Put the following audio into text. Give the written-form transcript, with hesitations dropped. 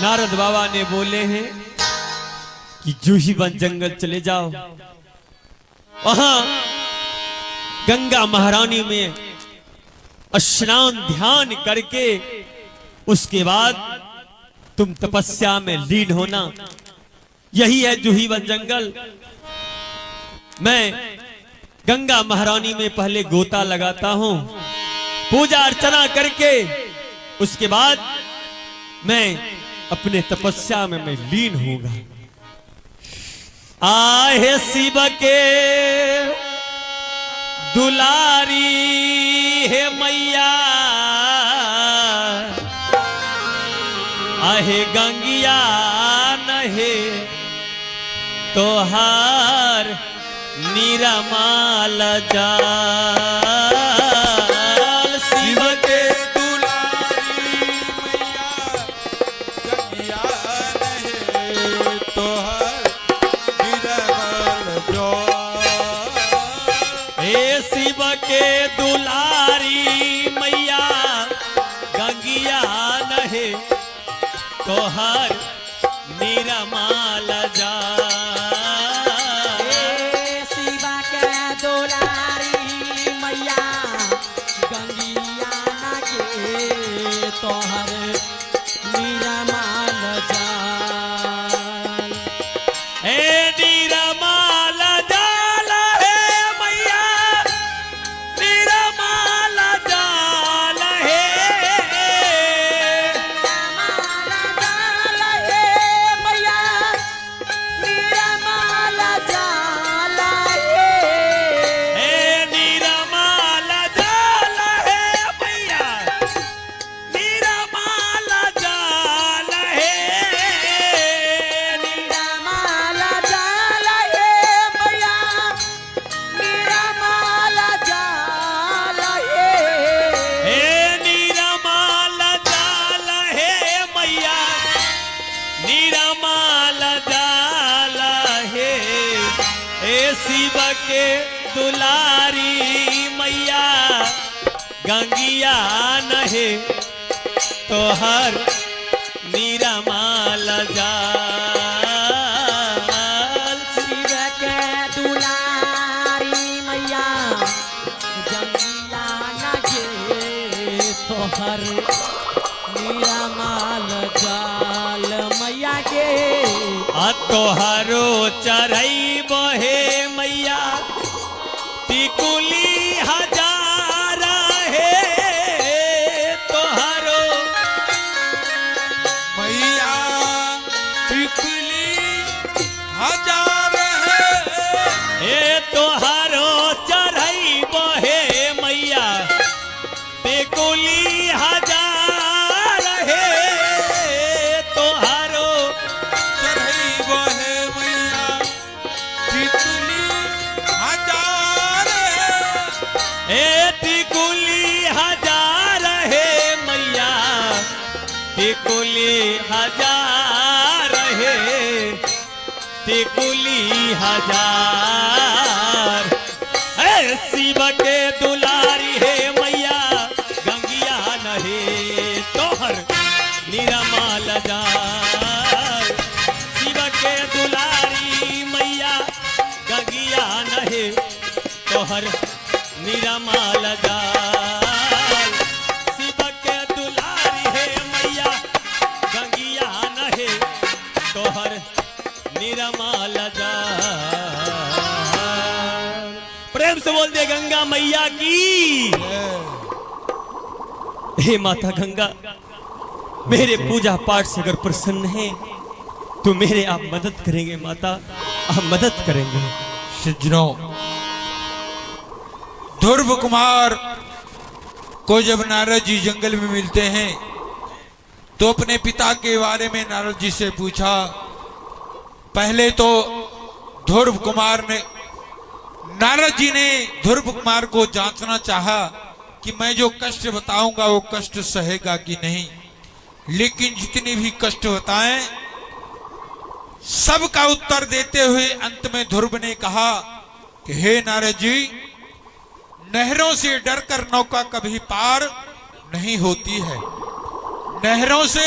नारद बाबा ने बोले हैं कि जूही वन जंगल चले जाओ, वहां गंगा महारानी में स्नान ध्यान करके उसके बाद तुम तपस्या में लीन होना। यही है जूही वन जंगल। मैं गंगा महारानी में पहले गोता लगाता हूं, पूजा अर्चना करके उसके बाद मैं अपने तपस्या में मैं लीन होगा। आहे शिव के दुलारी है मैया, आहे गंगिया नहे तोहार निरमाल जाल। शिव के दुलारी मैया गंगिया नहे तोहार निरमाल जाल। हे शिव के दुलारी मैया गंगिया नहे तोहार निरमाल जाल। शिव के दुलारी मैया गंगिया नहे तोहर निरमाल जाल। शिव के दुलारी मैया गंगिया नहे तोहर निरमाल जाल। मैया के तोहरो चढ़ई बहे मैया टिकुली हजार है तोहरो मैया टिकुली हजार है तोहरो चढ़ई बहे मैया टिकुली हजार है तोहरो चढ़ई बहे मैया टिकुली हजार टिकुली हजार है मैया टिकुली हजार है टिकुली हजार। शिव के दुलारी है मैया गंगिया नहे तोहर निरमाल जाल। शिव के दुलारी मैया गंगिया नहे तोहर निरमाल जाल। शिव के दुलारी है मैया गंगिया नहे तोहर निरमाल जाल। प्रेम से बोल दे गंगा मैया की। हे माता गंगा, मेरे पूजा पाठ से अगर प्रसन्न है तो मेरे आप मदद करेंगे माता, आप मदद करेंगे। सज्जनों, ध्रुव कुमार को जब नारद जी जंगल में मिलते हैं तो अपने पिता के बारे में नारद जी से पूछा। पहले तो ध्रुव कुमार ने नारद जी ने ध्रुव कुमार को जांचना चाहा कि मैं जो कष्ट बताऊंगा वो कष्ट सहेगा कि नहीं, लेकिन जितने भी कष्ट बताएं सबका उत्तर देते हुए अंत में ध्रुव ने कहा कि हे नारद जी, नहरों से डरकर नौका कभी पार नहीं होती है, नहरों से